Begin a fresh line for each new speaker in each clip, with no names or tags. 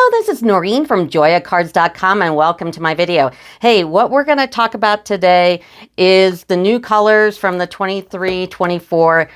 Hello, this is Noreen from joyacards.com and welcome to my video. Hey, what we're going to talk about today is the new colors from the 23-24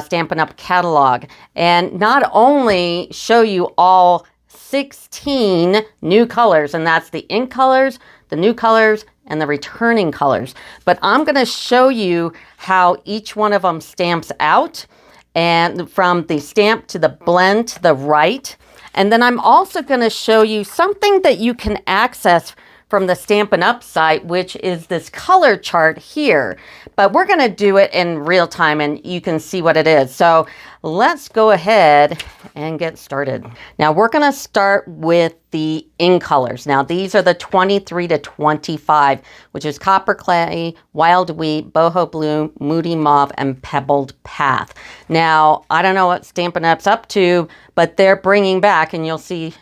Stampin' Up! Catalog. And not only show you all 16 new colors, and that's the ink colors, the new colors, and the returning colors, but I'm going to show you how each one of them stamps out, and from the stamp to the blend to the right. And then I'm also going to show you something that you can access from the Stampin' Up! Site, which is this color chart here. But we're going to do it in real time and you can see what it is. So let's go ahead and get started. Now we're going to start with the ink colors. Now these are the 23-25, which is Copper Clay, Wild Wheat, Boho Blue, Moody Mauve, and Pebbled Path. Now I don't know what Stampin' Up's up to, but they're bringing back, and you'll see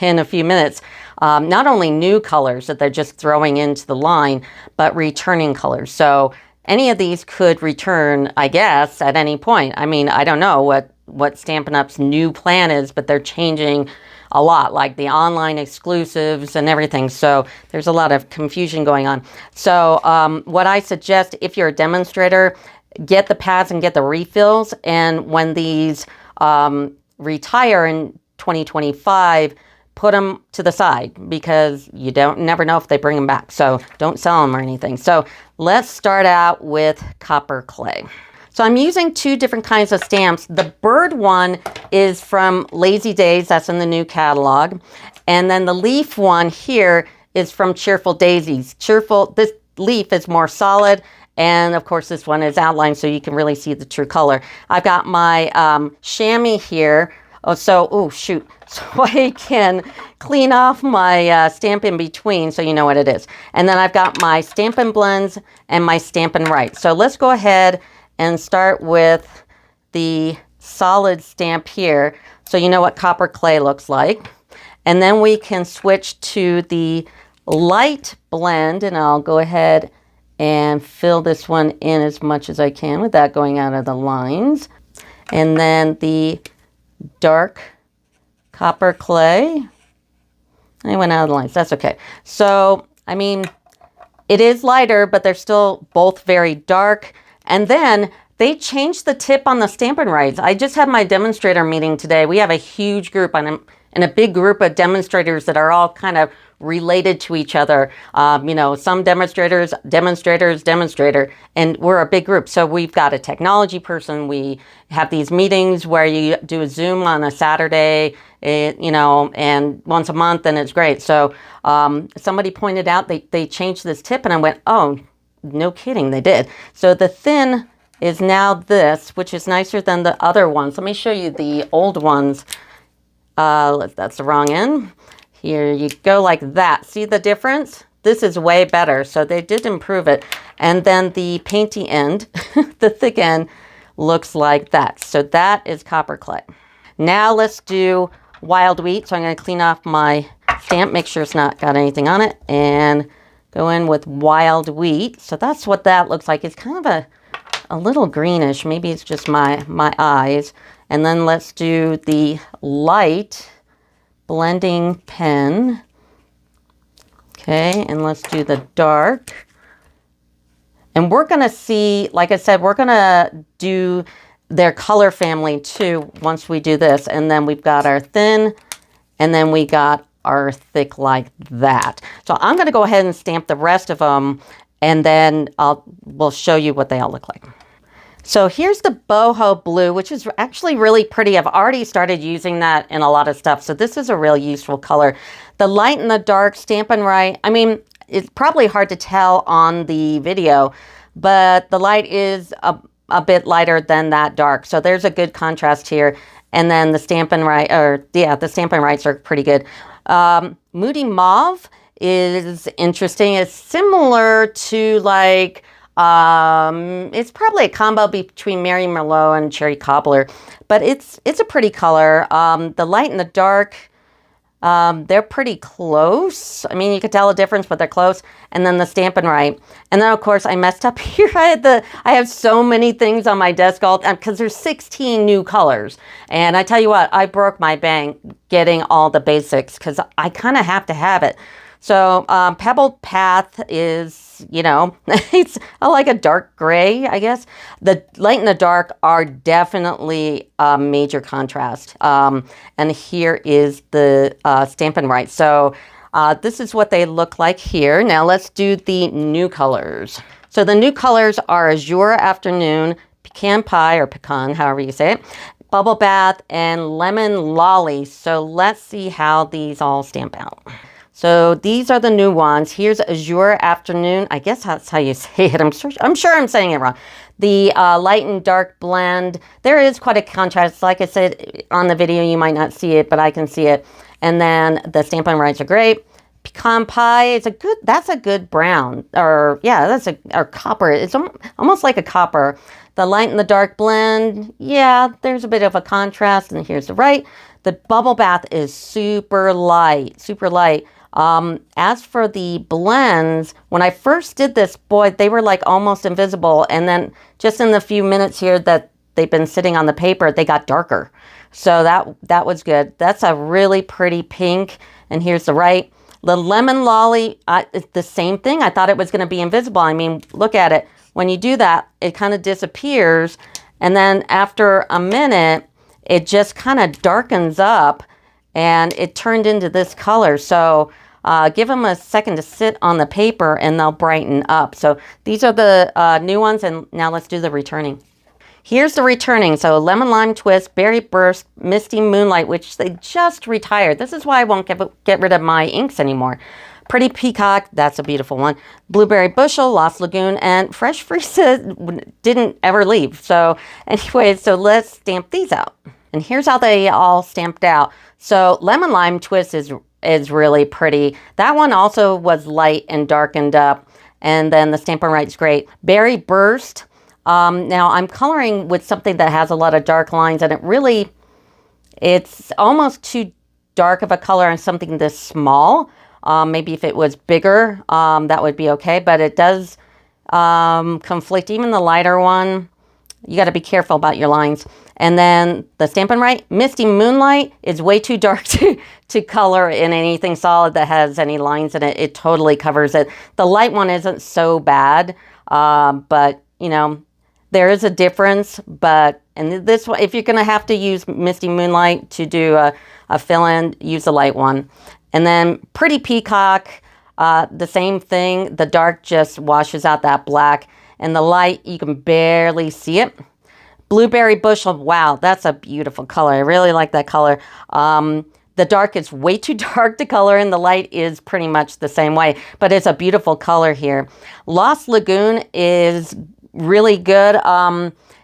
in a few minutes, not only new colors that they're just throwing into the line, but returning colors. So any of these could return, I guess, at any point. I mean, I don't know what Stampin' Up's new plan is, but they're changing a lot, like the online exclusives and everything. So there's a lot of confusion going on. So what I suggest, if you're a demonstrator, get the pads and get the refills. And when these retire in 2025, put them to the side, because you never know if they bring them back. So don't sell them or anything. So let's start out with Copper Clay. So I'm using two different kinds of stamps. The bird one is from Lazy Days, that's in the new catalog. And then the leaf one here is from Cheerful Daisies. This leaf is more solid. And of course, this one is outlined so you can really see the true color. I've got my chamois here. Oh shoot. So I can clean off my Stampin' Between so you know what it is. And then I've got my Stampin' Blends and my Stampin' Right. So let's go ahead and start with the solid stamp here so you know what Copper Clay looks like. And then we can switch to the light blend, and I'll go ahead and fill this one in as much as I can without going out of the lines. And then the dark Copper Clay. I went out of the lines. That's okay. So, I mean, it is lighter, but they're still both very dark. And then they changed the tip on the Stampin' Rights. I just had my demonstrator meeting today. We have a huge group and a big group of demonstrators that are all kind of related to each other. You know, some demonstrator, and we're a big group. So we've got a technology person. We have these meetings where you do a Zoom on a Saturday, you know, and once a month, and it's great. So somebody pointed out they changed this tip, and I went, oh, no kidding, they did. So the thin is now this, which is nicer than the other ones. Let me show you the old ones. That's the wrong end. Here you go, like that. See the difference? This is way better. So they did improve it. And then the painty end, the thick end, looks like that. So that is Copper Clay. Now let's do Wild Wheat. So I'm going to clean off my stamp, make sure it's not got anything on it, and go in with Wild Wheat. So that's what that looks like. It's kind of a little greenish. Maybe it's just my eyes. And then let's do the light blending pen. Okay, and let's do the dark. And we're going to see, like I said, we're going to do their color family too once we do this. And then we've got our thin, and then we got our thick like that. So I'm going to go ahead and stamp the rest of them, and then we'll show you what they all look like. So here's the Boho Blue, which is actually really pretty. I've already started using that in a lot of stuff. So this is a real useful color. The light and the dark Stampin' Right. I mean, it's probably hard to tell on the video, but the light is a bit lighter than that dark. So there's a good contrast here. And then the Stampin' Right, the Stampin' Rights are pretty good. Moody Mauve is interesting. It's similar to like, it's probably a combo between Mary Merlot and Cherry Cobbler, but it's a pretty color. The light and the dark, They're pretty close. I mean, you could tell a difference, but they're close. And then the Stampin' Right. And then, of course, I messed up here. I have so many things on my desk all because there's 16 new colors. And I tell you what, I broke my bank getting all the basics because I kind of have to have it. So Pebble Path is, you know, it's like a dark gray, I guess. The light and the dark are definitely a major contrast. And here is the Stampin' Right. So this is what they look like here. Now let's do the new colors. So the new colors are Azure Afternoon, Pecan Pie, or Pecan, however you say it, Bubble Bath, and Lemon Lolly. So let's see how these all stamp out. So these are the new ones. Here's Azure Afternoon. I guess that's how you say it. I'm sure I'm saying it wrong. The light and dark blend. There is quite a contrast. Like I said on the video, you might not see it, but I can see it. And then the Stampin' Rights are great. Pecan Pie is that's a good brown. Or yeah, or copper. It's almost like a copper. The light and the dark blend. Yeah, there's a bit of a contrast. And here's the right. The Bubble Bath is super light, super light. As for the blends, when I first did this, boy, they were like almost invisible. And then just in the few minutes here that they've been sitting on the paper, they got darker. So that was good. That's a really pretty pink. And here's the right. The Lemon Lolly, it's the same thing. I thought it was going to be invisible. I mean, look at it. When you do that, it kind of disappears. And then after a minute, it just kind of darkens up and it turned into this color. So give them a second to sit on the paper and they'll brighten up. So these are the new ones, and now let's do the returning. Here's the returning. So Lemon Lime Twist, Berry Burst, Misty Moonlight, which they just retired. This is why I won't get rid of my inks anymore. Pretty Peacock, that's a beautiful one. Blueberry Bushel, Lost Lagoon, and Fresh Freesia didn't ever leave. So anyway, so let's stamp these out. And here's how they all stamped out. So Lemon Lime Twist is really pretty. That one also was light and darkened up. And then the Stampin' Right's great. Berry Burst. Now I'm coloring with something that has a lot of dark lines, and it's almost too dark of a color on something this small. Maybe if it was bigger, that would be okay. But it does conflict. Even the lighter one, you got to be careful about your lines. And then the Stampin' Right, Misty Moonlight is way too dark to color in anything solid that has any lines in it. It totally covers it. The light one isn't so bad, but, you know, there is a difference. But and this one, if you're going to have to use Misty Moonlight to do a fill-in, use the light one. And then Pretty Peacock, the same thing. The dark just washes out that black. And the light, you can barely see it. Blueberry Bushel, wow, that's a beautiful color. I really like that color. The dark is way too dark to color, and the light is pretty much the same way. But it's a beautiful color here. Lost Lagoon is really good.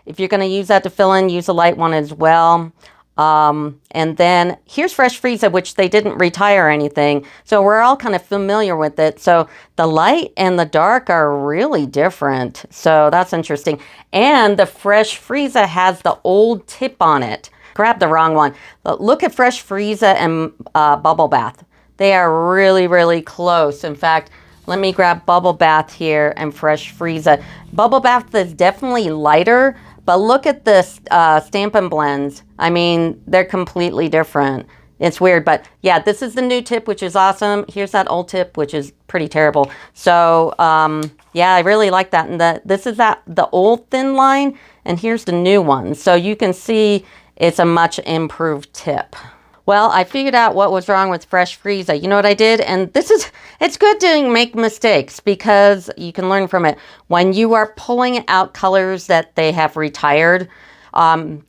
If you're going to use that to fill in, use the light one as well. And then here's Fresh Freesia, which they didn't retire or anything. So we're all kind of familiar with it. So the light and the dark are really different. So that's interesting. And the Fresh Freesia has the old tip on it. Grab the wrong one. But look at Fresh Freesia and Bubble Bath. They are really, really close. In fact, let me grab Bubble Bath here and Fresh Freesia. Bubble Bath is definitely lighter. But look at this Stampin' Blends. I mean, they're completely different. It's weird, but yeah, this is the new tip, which is awesome. Here's that old tip, which is pretty terrible. So yeah, I really like that. And this is the old thin line, and here's the new one. So you can see it's a much improved tip. Well, I figured out what was wrong with Fresh Freesia. You know what I did? And it's good to make mistakes because you can learn from it. When you are pulling out colors that they have retired,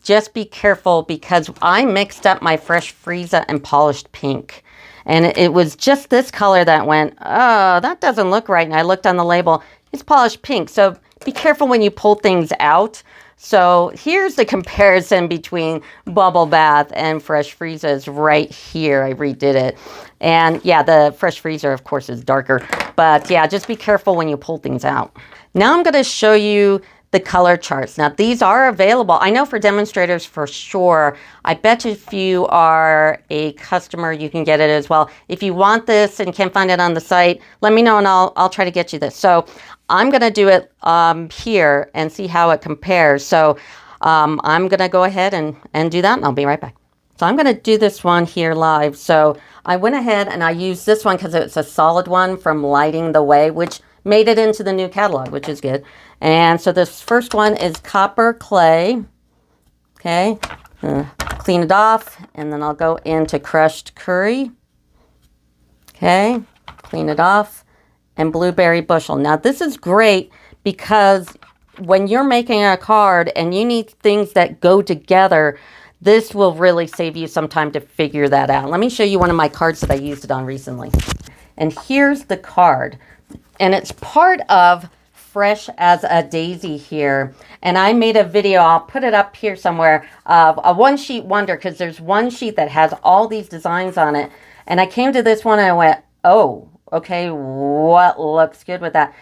just be careful because I mixed up my Fresh Freesia and Polished Pink. And it was just this color that went, oh, that doesn't look right. And I looked on the label, it's Polished Pink. So be careful when you pull things out. So here's the comparison between Bubble Bath and Fresh Freesia is right here. I redid it. And yeah, the Fresh Freesia, of course, is darker. But yeah, just be careful when you pull things out. Now I'm going to show you the color charts. Now, these are available. I know for demonstrators for sure. I bet you if you are a customer, you can get it as well. If you want this and can't find it on the site, let me know and I'll try to get you this. So I'm going to do it here and see how it compares. So I'm going to go ahead and do that, and I'll be right back. So I'm going to do this one here live. So I went ahead and I used this one because it's a solid one from Lighting the Way, which made it into the new catalog, which is good. And so this first one is copper clay. Okay, clean it off, and then I'll go into crushed curry. Okay, clean it off, and blueberry bushel. Now this is great because when you're making a card and you need things that go together, this will really save you some time to figure that out. Let me show you one of my cards that I used it on recently. And here's the card. And it's part of Fresh as a Daisy here. And I made a video, I'll put it up here somewhere, of a one-sheet wonder, because there's one sheet that has all these designs on it. And I came to this one and I went, oh, okay, what looks good with that?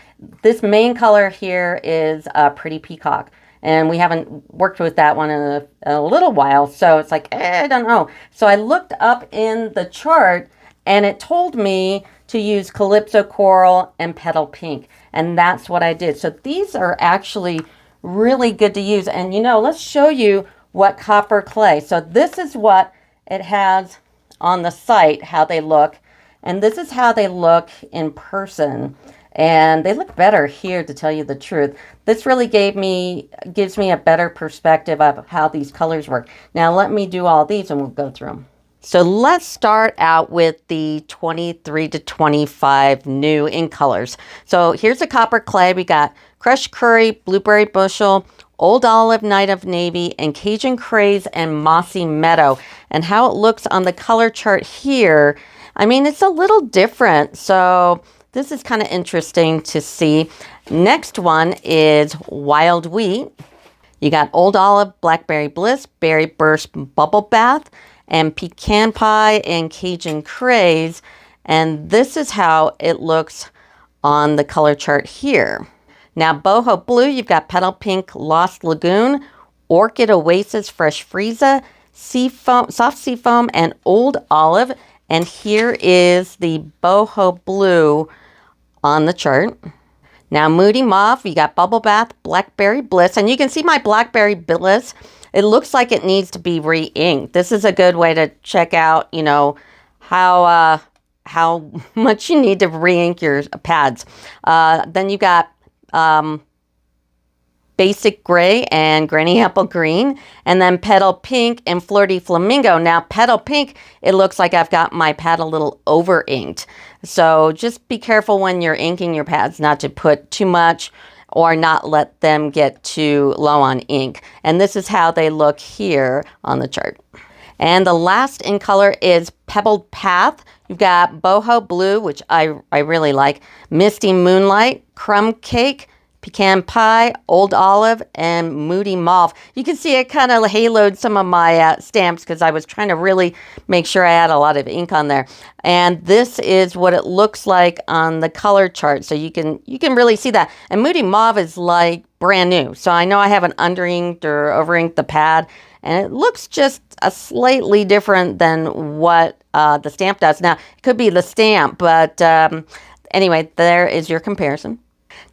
This main color here is a Pretty Peacock. And we haven't worked with that one in a little while. So it's like, I don't know. So I looked up in the chart and it told me to use Calypso Coral and Petal Pink. And that's what I did. So these are actually really good to use. And you know, let's show you what copper clay. So this is what it has on the site, how they look. And this is how they look in person. And they look better here, to tell you the truth. This really gives me a better perspective of how these colors work. Now let me do all these and we'll go through them. So let's start out with the 23 to 25 new ink colors. So here's a copper clay. We got crushed curry, blueberry bushel, old olive, night of navy, and Cajun craze and mossy meadow. And how it looks on the color chart here, I mean, it's a little different. So this is kind of interesting to see. Next one is wild wheat. You got old olive, blackberry bliss, berry burst, bubble bath, and pecan pie and Cajun craze. And this is how it looks on the color chart here. Now boho blue, you've got petal pink, lost lagoon, orchid oasis, fresh frieza, sea foam, soft sea foam, and old olive. And here is the boho blue on the chart. Now moody mauve, you got bubble bath, blackberry bliss, and you can see my blackberry bliss. It looks like it needs to be re-inked. This is a good way to check out, you know, how much you need to re-ink your pads. Then you got basic gray and granny apple green, and then petal pink and flirty flamingo. Now petal pink, it looks like I've got my pad a little over inked. So just be careful when you're inking your pads not to put too much or not let them get too low on ink. And this is how they look here on the chart. And the last in color is Pebbled Path. You've got Boho Blue, which I really like, Misty Moonlight, Crumb Cake, Pecan Pie, Old Olive, and Moody Mauve. You can see it kind of haloed some of my stamps because I was trying to really make sure I had a lot of ink on there. And this is what it looks like on the color chart. So you can really see that. And Moody Mauve is like brand new. So I know I haven't under-inked or over-inked the pad. And it looks just a slightly different than what the stamp does. Now, it could be the stamp, but anyway, there is your comparison.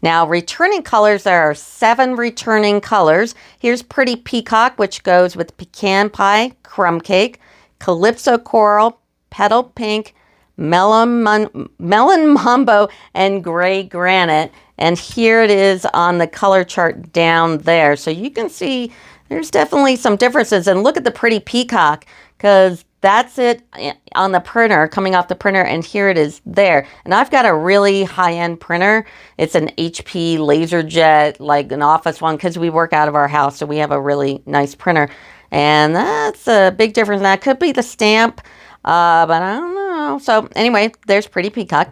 Now, returning colors, there are 7 returning colors. Here's Pretty Peacock, which goes with Pecan Pie, Crumb Cake, Calypso Coral, Petal Pink, Melon Mambo, and Gray Granite. And here it is on the color chart down there. So you can see there's definitely some differences. And look at the Pretty Peacock, because that's it on the printer, coming off the printer, and here it is there. And I've got a really high-end printer. It's an HP LaserJet, like an office one, because we work out of our house, so we have a really nice printer. And that's a big difference. That could be the stamp, but I don't know. So anyway, there's Pretty Peacock.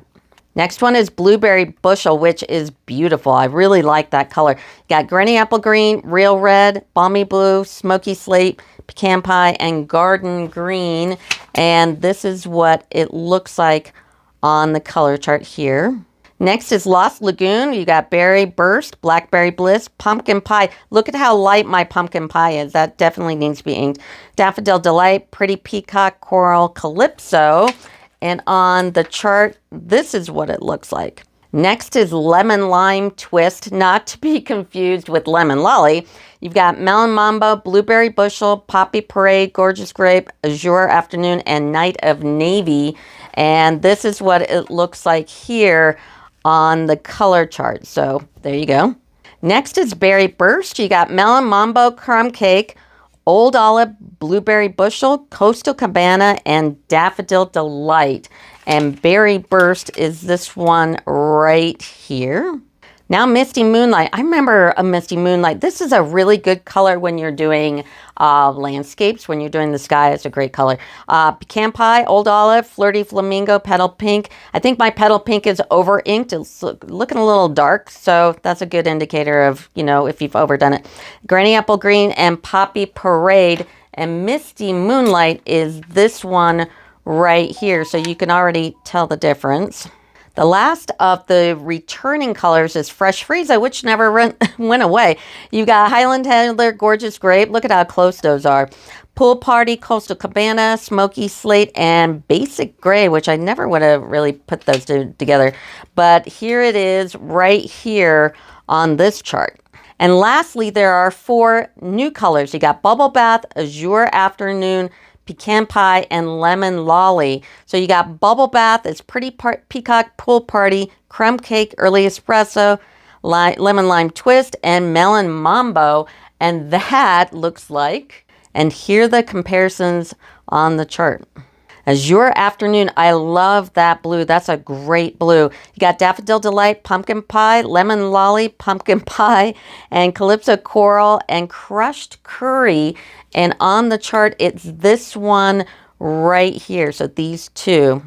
Next one is Blueberry Bushel, which is beautiful. I really like that color. You got Granny Apple Green, Real Red, Balmy Blue, Smoky Slate, Pecan Pie, and Garden Green. And this is what it looks like on the color chart here. Next is Lost Lagoon. You got Berry Burst, Blackberry Bliss, Pumpkin Pie. Look at how light my pumpkin pie is. That definitely needs to be inked. Daffodil Delight, Pretty Peacock, Coral, Calypso. And on the chart, this is what it looks like. Next is Lemon Lime Twist, not to be confused with Lemon Lolly. You've got Melon Mambo, Blueberry Bushel, Poppy Parade, Gorgeous Grape, Azure Afternoon, and Night of Navy. And this is what it looks like here on the color chart. So there you go. Next is Berry Burst. You got Melon Mambo, Crumb Cake, Old Olive, Blueberry Bushel, Coastal Cabana, and Daffodil Delight. And Berry Burst is this one right here. Now Misty Moonlight. I remember a Misty Moonlight. This is a really good color when you're doing landscapes. When you're doing the sky, it's a great color. Pecan Pie, Old Olive, Flirty Flamingo, Petal Pink. I think my Petal Pink is over inked. It's looking a little dark, so that's a good indicator of, you know, if you've overdone it. Granny Apple Green and Poppy Parade. And Misty Moonlight is this one right here, so you can already tell the difference. The last of the returning colors is Fresh Frieza, which never went away. You got Highland Heather, Gorgeous Grape. Look at how close those are. Pool Party, Coastal Cabana, Smoky Slate, and Basic Gray, which I never would have really put those together. But here it is right here on this chart. And lastly, there are 4 new colors. You got Bubble Bath, Azure Afternoon, Pecan Pie, and Lemon Lolly. So you got Bubble Bath, it's Pretty Peacock, Pool Party, Crumb Cake, Early Espresso, Lemon Lime Twist, and Melon Mambo. And that looks like, and here are the comparisons on the chart. Azure Afternoon, I love that blue. That's a great blue. You got Daffodil Delight, Pumpkin Pie, Lemon Lolly, Pumpkin Pie, and Calypso Coral, and Crushed Curry. And on the chart, it's this one right here. So these 2.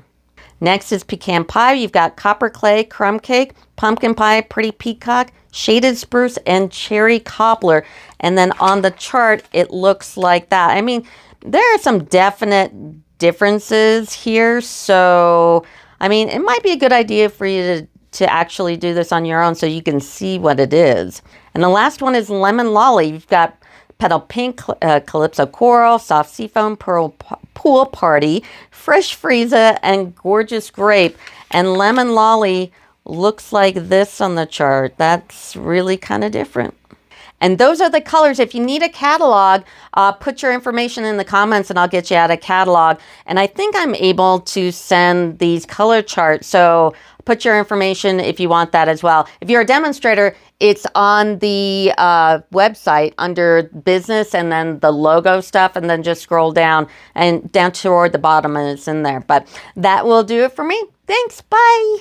Next is Pecan Pie. You've got Copper Clay, Crumb Cake, Pumpkin Pie, Pretty Peacock, Shaded Spruce, and Cherry Cobbler. And then on the chart, it looks like that. I mean, there are some definite differences here. So, I mean, it might be a good idea for you to actually do this on your own so you can see what it is. And the last one is Lemon Lolly. You've got Petal Pink, Calypso Coral, Soft Seafoam, Pool Party, Fresh Frieza, and Gorgeous Grape. And Lemon Lolly looks like this on the chart. That's really kind of different. And those are the colors. If you need a catalog, put your information in the comments and I'll get you out a catalog. And I think I'm able to send these color charts. So put your information if you want that as well. If you're a demonstrator, it's on the website under business and then the logo stuff, and then just scroll down and down toward the bottom and it's in there. But that will do it for me. Thanks. Bye.